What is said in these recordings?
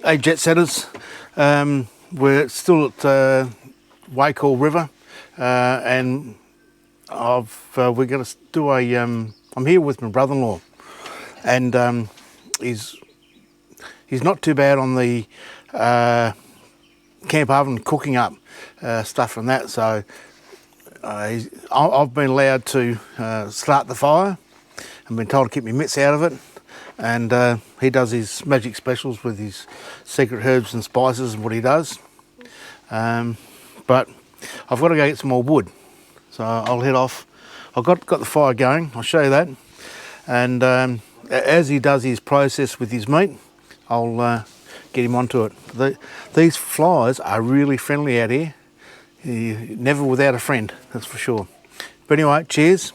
Hey jet setters, we're still at Wacol River, and we're going to do a. I'm here with my brother-in-law, and he's not too bad on the camp oven cooking up stuff and that. So I've been allowed to start the fire. I've been told to keep my mitts out of it. And he does his magic specials with his secret herbs and spices and what he does. But I've got to go get some more wood, so I'll head off. I've got the fire going. I'll show you that. And as he does his process with his meat, I'll get him onto it. These flies are really friendly out here. Never without a friend, that's for sure. But anyway, cheers.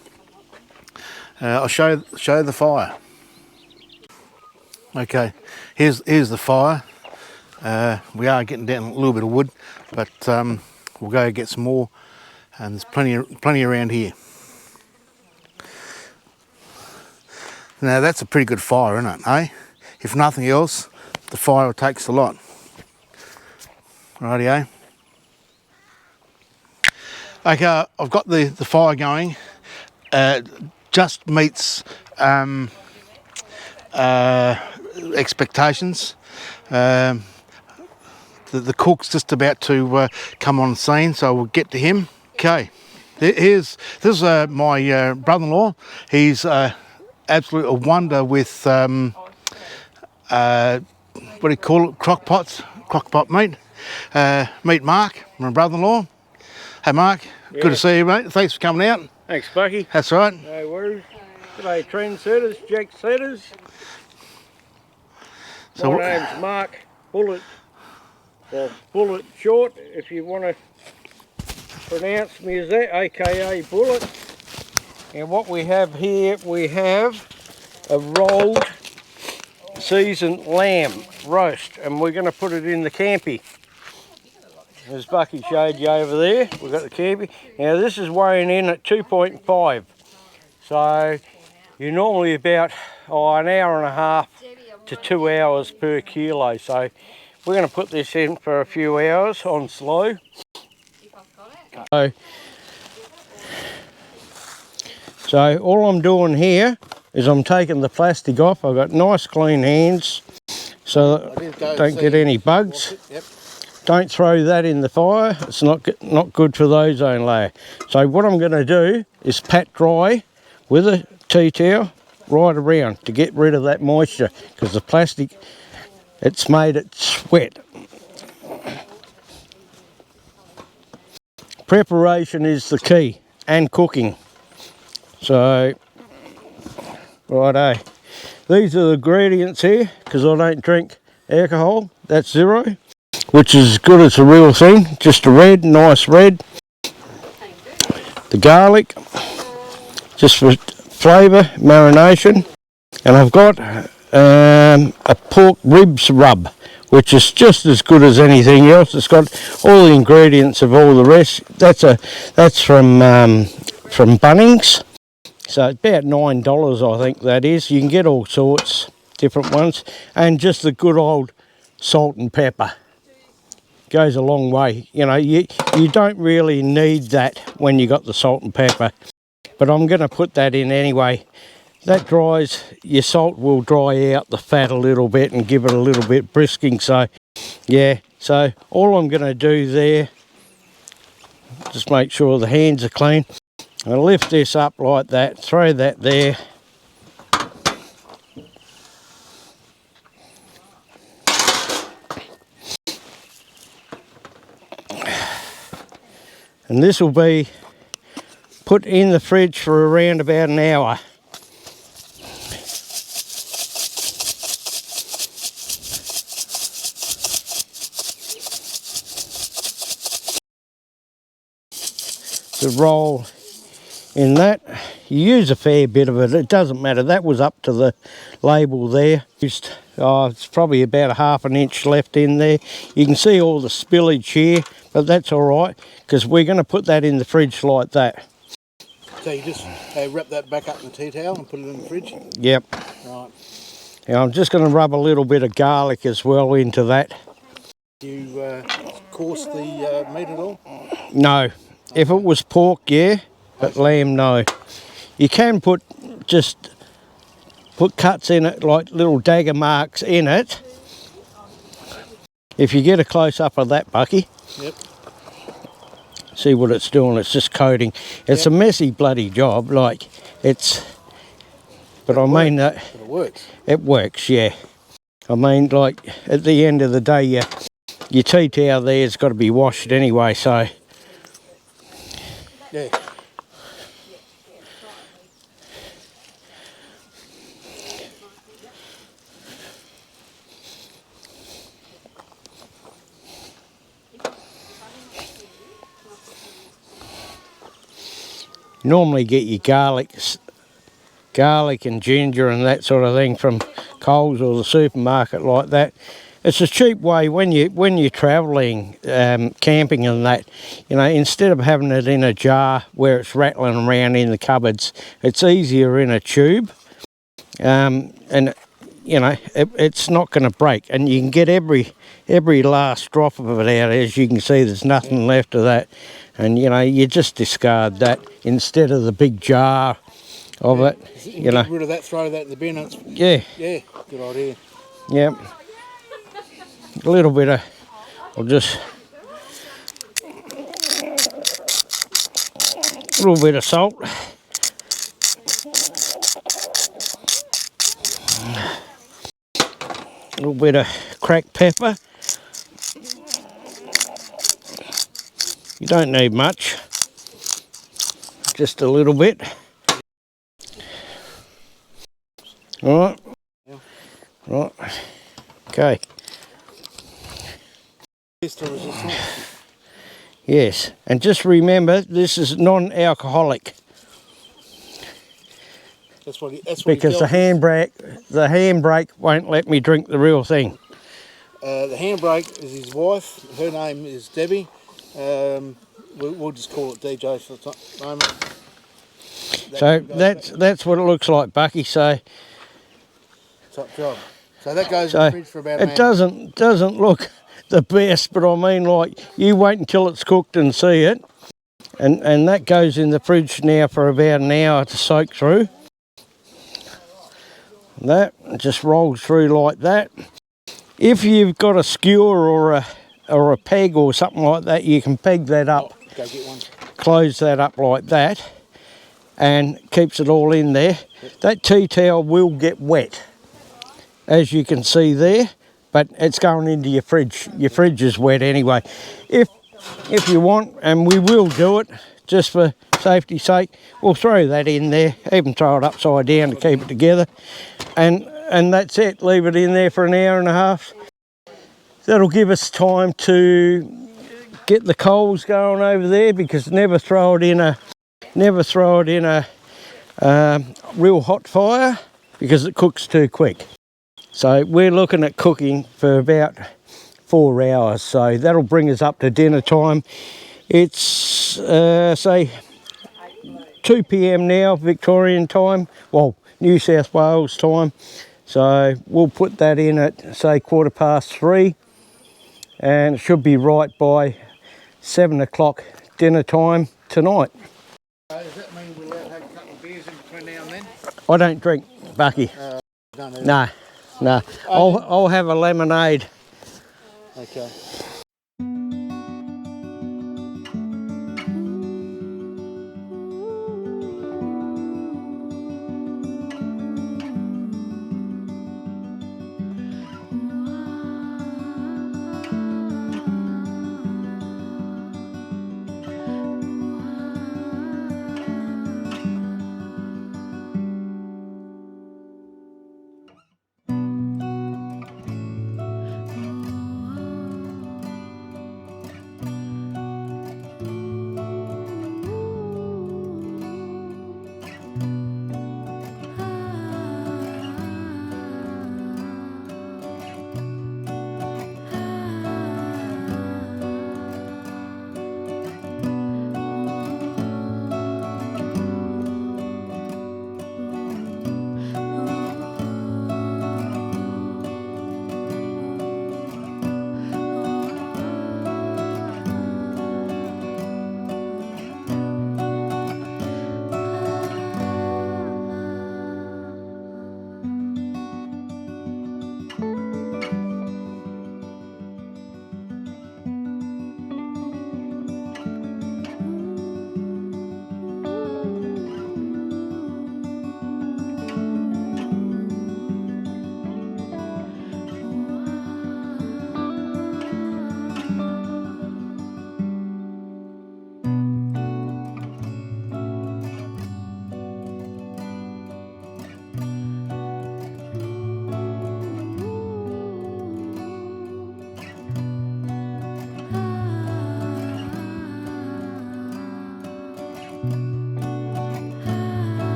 I'll show the fire. Okay, here's the fire. We are getting down a little bit of wood, but we'll go get some more, and there's plenty around here. Now that's a pretty good fire, isn't it, eh? If nothing else, the fire takes a lot. Rightio. Okay, I've got the fire going. Just meets expectations. The cook's just about to come on scene, so we'll get to him. Okay, this is my brother-in-law. He's absolute a wonder with what do you call it, crockpot meat. Meet Mark, my brother-in-law. Hey Mark, yeah. Good to see you, mate. Thanks for coming out. Thanks, Bucky. That's right. No worries. G'day trendsetters, jack setters. So my name's Mark Bullet, or Bullet short, if you want to pronounce me as that, aka Bullet. And what we have here, we have a rolled seasoned lamb roast, and we're going to put it in the campy. As Bucky showed you over there, we've got the campy. Now this is weighing in at 2.5, so you're normally about an hour and a half to 2 hours per kilo. So we're going to put this in for a few hours on slow. So all I'm doing here is I'm taking the plastic off. I've got nice clean hands so that I don't get any bugs. Yep. Don't throw that in the fire. It's not good for the ozone layer. So what I'm going to do is pat dry with a tea towel right around to get rid of that moisture, because the plastic, it's made it sweat. Preparation is the key, and cooking. So, righto. These are the ingredients here, because I don't drink alcohol. That's 0, which is as good as the real thing. Just a red, nice red. The garlic, just for flavour, marination. And I've got a pork ribs rub, which is just as good as anything else. It's got all the ingredients of all the rest. That's from Bunnings. So it's about $9, I think that is. You can get all sorts, different ones. And just the good old salt and pepper. Goes a long way. You know, you don't really need that when you got the salt and pepper. But I'm going to put that in anyway. That dries, your salt will dry out the fat a little bit and give it a little bit brisking. So, yeah, so all I'm going to do there, just make sure the hands are clean. I'll lift this up like that, throw that there. And this will be put in the fridge for around about an hour. To roll in that, you use a fair bit of it, it doesn't matter. That was up to the label there. It's probably about a ½ inch left in there. You can see all the spillage here, but that's all right, because we're going to put that in the fridge like that. So you just wrap that back up in the tea towel and put it in the fridge? Yep. Right. Now I'm just going to rub a little bit of garlic as well into that. You course the meat at all? No, if it was pork, yeah, but lamb, no. You can put cuts in it, like little dagger marks in it. If you get a close up of that, Bucky. Yep. See what it's doing, it's just coating. It's a messy bloody job, like it's, but I mean that it works. It works, yeah. I mean, like at the end of the day, your tea towel there's got to be washed anyway, so. Yeah. Normally get your garlic and ginger and that sort of thing from Coles or the supermarket like that. It's a cheap way when you're travelling, camping and that, you know, instead of having it in a jar where it's rattling around in the cupboards, it's easier in a tube, and you know it's not going to break, and you can get every last drop of it out. As you can see, there's nothing left of that, and you know you just discard that instead of the big jar of it. You know, get rid of that, throw that in the bin. Yeah, good idea. Yep. A little bit of, I'll just, a little bit of salt. A little bit of cracked pepper. You don't need much, just a little bit. All right, right, okay. Yes, and just remember, this is non-alcoholic. That's what because the handbrake won't let me drink the real thing. The handbrake is his wife. Her name is Debbie. We'll just call it DJ for the moment. So that's what it looks like, Bucky. So top job. So that goes in the fridge for about. It doesn't look the best, but I mean, like, you wait until it's cooked and see it, and that goes in the fridge now for about an hour to soak through. That just rolls through like that. If you've got a skewer or a peg or something like that, you can peg that up. Go get one. Close that up like that, and keeps it all in there. Yep. That tea towel will get wet, as you can see there, but it's going into your fridge. Your fridge is wet anyway. If you want, and we will do it, just for safety's sake, we'll throw that in there, even throw it upside down to keep it together, and that's it. Leave it in there for an hour and a half. That'll give us time to get the coals going over there, because never throw it in a real hot fire, because it cooks too quick. So we're looking at cooking for about 4 hours, so that'll bring us up to dinner time. It's say 2 p.m. now, Victorian time, well, New South Wales time. So we'll put that in at say 3:15, and it should be right by 7 o'clock dinner time tonight. Does that mean we'll have a couple of beers in between now and then? I don't drink, Bucky. No. I'll have a lemonade. Okay.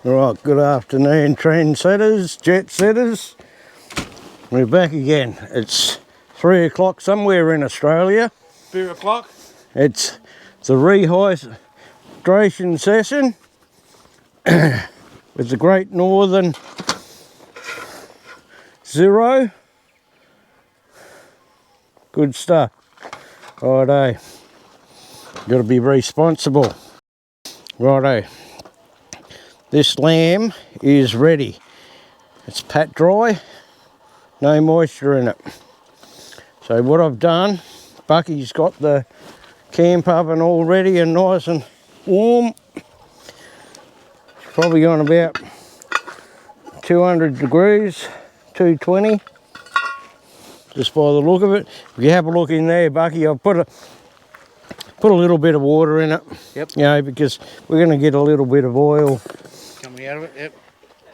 Right, good afternoon, trendsetters, jet setters. We're back again. It's 3 o'clock somewhere in Australia. 3 o'clock. It's the rehydration session with the Great Northern Zero. Good stuff. Righto. Got to be responsible. Righto. This lamb is ready. It's pat dry, no moisture in it. So what I've done, Bucky's got the camp oven all ready and nice and warm. It's probably on about 200 degrees, 220, just by the look of it. If you have a look in there, Bucky, I've put a little bit of water in it. Yep. You know, because we're going to get a little bit of oil Coming out of it, yep.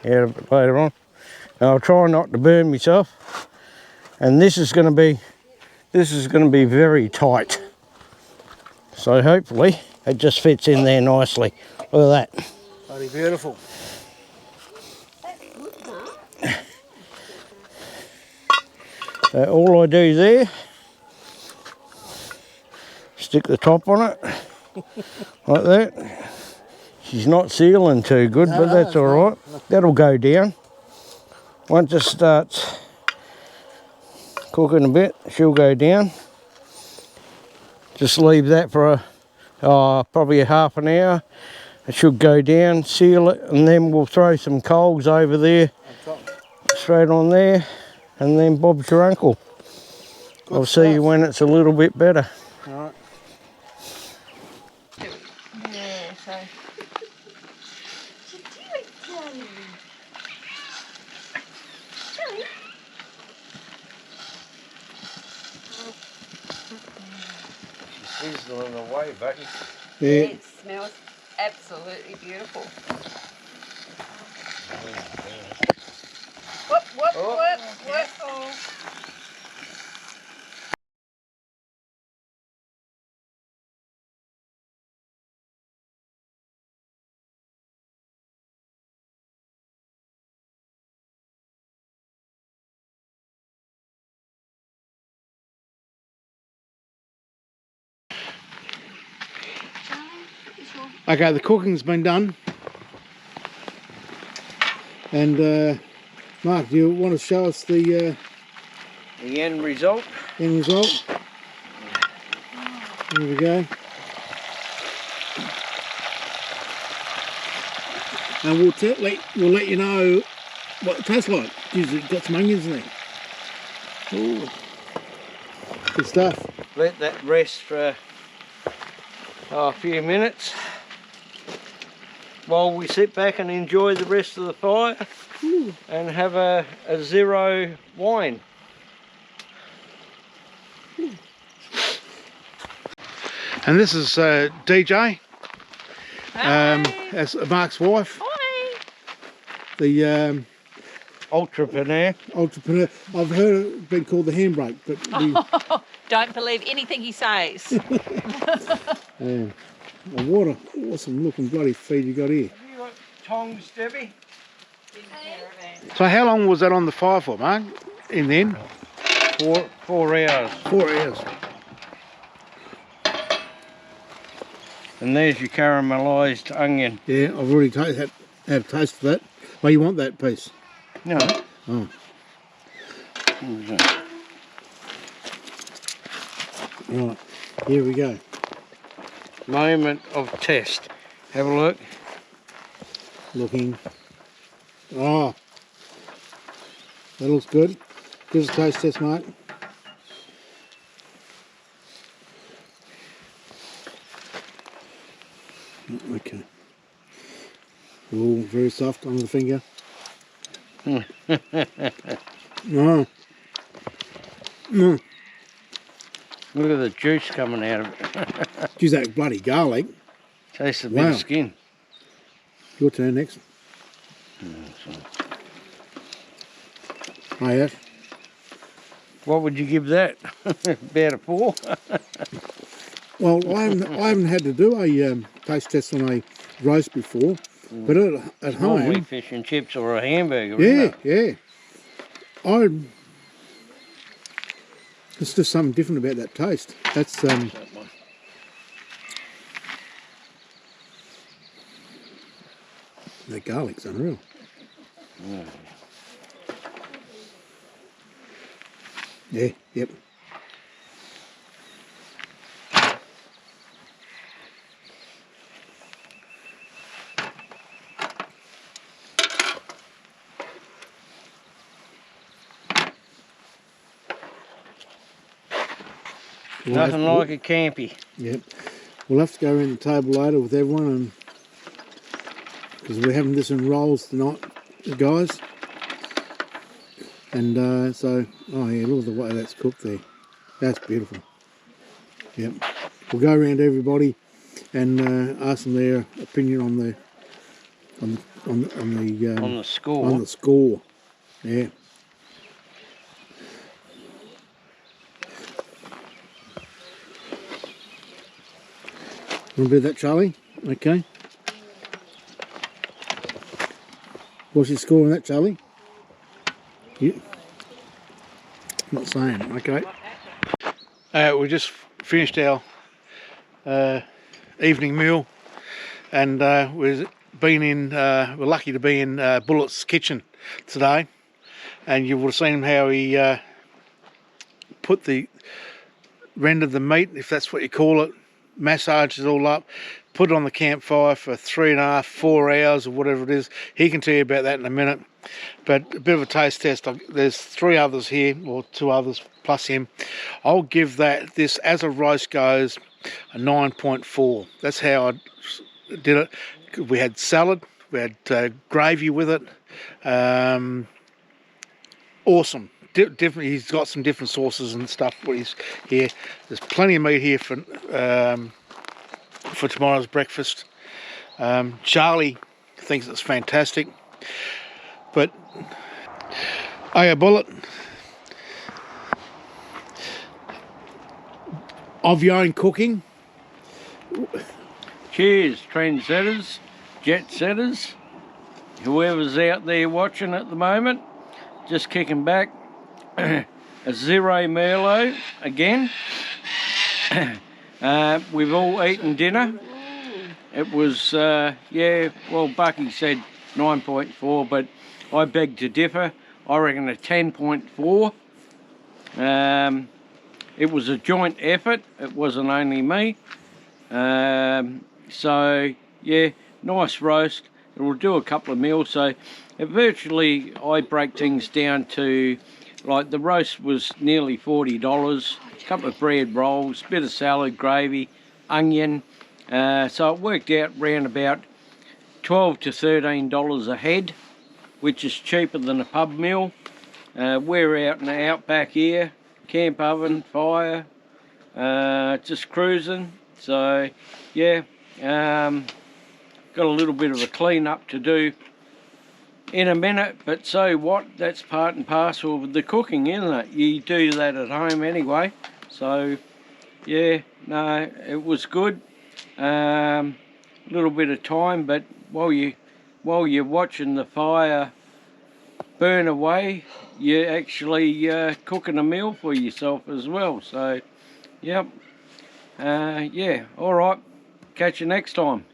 out of it later on. And I'll try not to burn myself. And this is going to be very tight. So hopefully it just fits in there nicely. Look at that. Bloody beautiful. So all I do there, stick the top on it, like that. She's not sealing too good, but that's all right. That'll go down. Once it starts cooking a bit, she'll go down. Just leave that for probably a half an hour. It should go down, seal it, and then we'll throw some coals over there, straight on there, and then Bob's your uncle. Good I'll stuff. see you when it's a little bit better. All right. Yeah, so. She's sizzling away, Bucky. Yeah. It smells absolutely beautiful. Whoop, whoop, Oh, whoop, okay. whoop. Okay, the cooking's been done. And Mark, do you want to show us the end result. end result? There we go. And we'll let you know what it tastes like. Usually it's got some onions in there. Ooh. Good stuff. Let that rest for a few minutes while we sit back and enjoy the rest of the fire. Ooh. And have a zero wine. And this is DJ, as Mark's wife, Hi. the Entrepreneur. entrepreneur. I've heard it been called the handbrake, but Don't believe anything he says. the what a awesome looking bloody feed you got here. Have you got tongs, Debbie? So how long was that on the fire for, Mark? In the end? 4 hours. 4 hours. And there's your caramelised onion. Yeah, I've already had a taste of that. Well, you want that piece? No. Oh. Right, here we go. Moment of test. Have a look. Looking. Oh, that looks good. Give us a taste test, Mark. Okay. Oh, very soft on the finger. No. No. Look at the juice coming out of it. Geez, that bloody garlic. Tastes a bit Wow. of skin. Your turn next. Oh, yes. What would you give that? About a 4? Well, I haven't had to do a taste test on a roast before. But at Normally home, fish and chips or a hamburger, yeah, isn't it? yeah. There's just something different about that taste. That's That one. the garlic's unreal. Mm. Yeah, yep. Nothing like a campy. Yep. We'll have to go around the table later with everyone, and because we're having this in rolls tonight, guys. And so, oh yeah, look at the way that's cooked there. That's beautiful. Yep. We'll go around to everybody and ask them their opinion on the On the score. on the score. Yeah. Want to do that, Charlie? Okay. What's your score on that, Charlie? You? Not saying. Okay. We just finished our evening meal, and we're lucky to be in Bullett's kitchen today, and you would have seen how he rendered the meat, if that's what you call it, massaged it all up, put it on the campfire for 3.5, 4 hours or whatever it is. He can tell you about that in a minute. But a bit of a taste test. There's 3 others here, or 2 others plus him. I'll give this, as a roast goes, a 9.4. That's how I did it. We had salad, we had gravy with it. Awesome. Different. He's got some different sauces and stuff. What he's here. There's plenty of meat here for tomorrow's breakfast. Charlie thinks it's fantastic. But okay, Bullet, of your own cooking. Cheers, trendsetters, jet setters, whoever's out there watching at the moment. Just kicking back. A 0 Merlot again. We've all eaten dinner. It was, yeah, well, Bucky said 9.4, but I beg to differ. I reckon a 10.4. It was a joint effort. It wasn't only me. So, yeah, nice roast. It will do a couple of meals. So, virtually, I break things down to, like, the roast was nearly $40. A couple of bread rolls, bit of salad, gravy, onion. So it worked out round about $12 to $13 a head, which is cheaper than a pub meal. We're out in the Outback here, camp oven, fire, just cruising. So yeah, got a little bit of a clean up to do in a minute, but so what, that's part and parcel of the cooking, isn't it? You do that at home anyway. So yeah, no, it was good. Little bit of time, but while you're watching the fire burn away, you're actually cooking a meal for yourself as well. So yep, yeah, all right, catch you next time.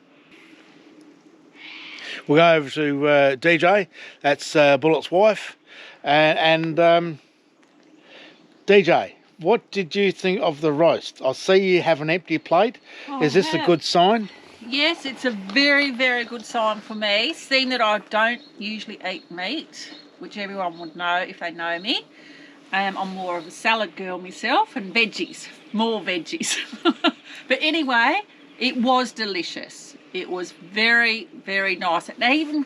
We'll go over to DJ, that's Bullett's wife, and DJ, what did you think of the roast? I see you have an empty plate. Is this a good sign? Yes, it's a very, very good sign for me, seeing that I don't usually eat meat, which everyone would know if they know me. I'm more of a salad girl myself, and veggies, more veggies. But anyway, it was delicious. It was very, very nice. And even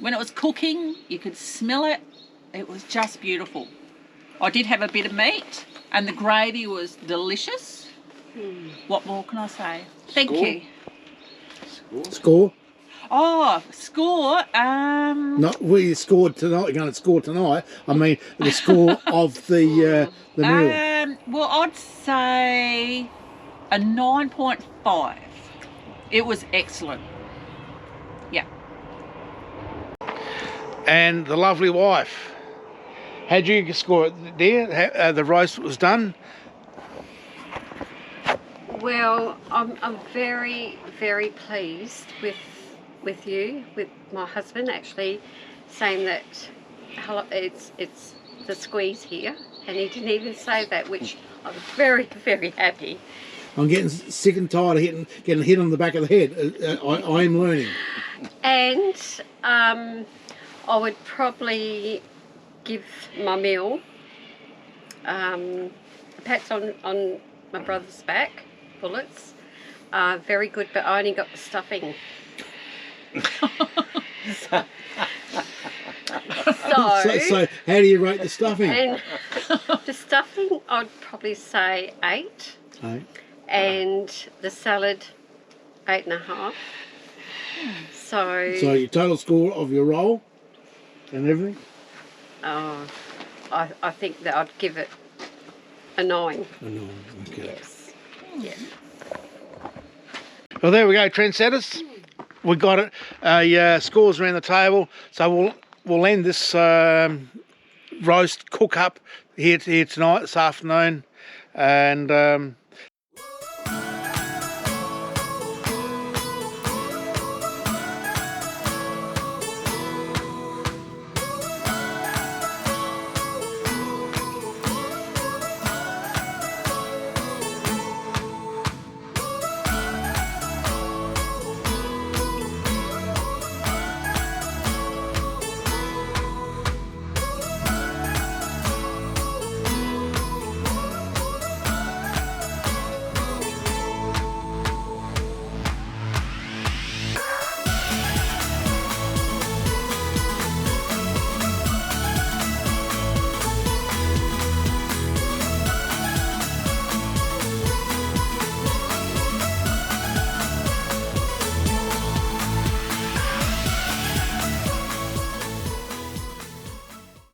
when it was cooking, you could smell it. It was just beautiful. I did have a bit of meat, and the gravy was delicious. What more can I say? Thank you. Score? Oh, score. Not we scored tonight. You're going to score tonight. I mean the score of the meal. Well, I'd say a 9.5. It was excellent. and the lovely wife. How'd you score it there? How, the roast was done? Well, I'm very, very pleased with you, with my husband actually saying that it's the squeeze here, and he didn't even say that, which I'm very, very happy. I'm getting sick and tired of getting hit on the back of the head. I am learning. And I would probably give my meal pats on my brother's back, bullets. Very good, but I only got the stuffing. So how do you rate the stuffing? And the stuffing, I'd probably say 8. 8. And the salad, 8.5. So your total score of your roll and everything? I think that I'd give it a 9. A 9, okay. Yes. Yeah. Well, there we go, trendsetters. We got it. Scores around the table. So we'll end this roast cook up here tonight, this afternoon, and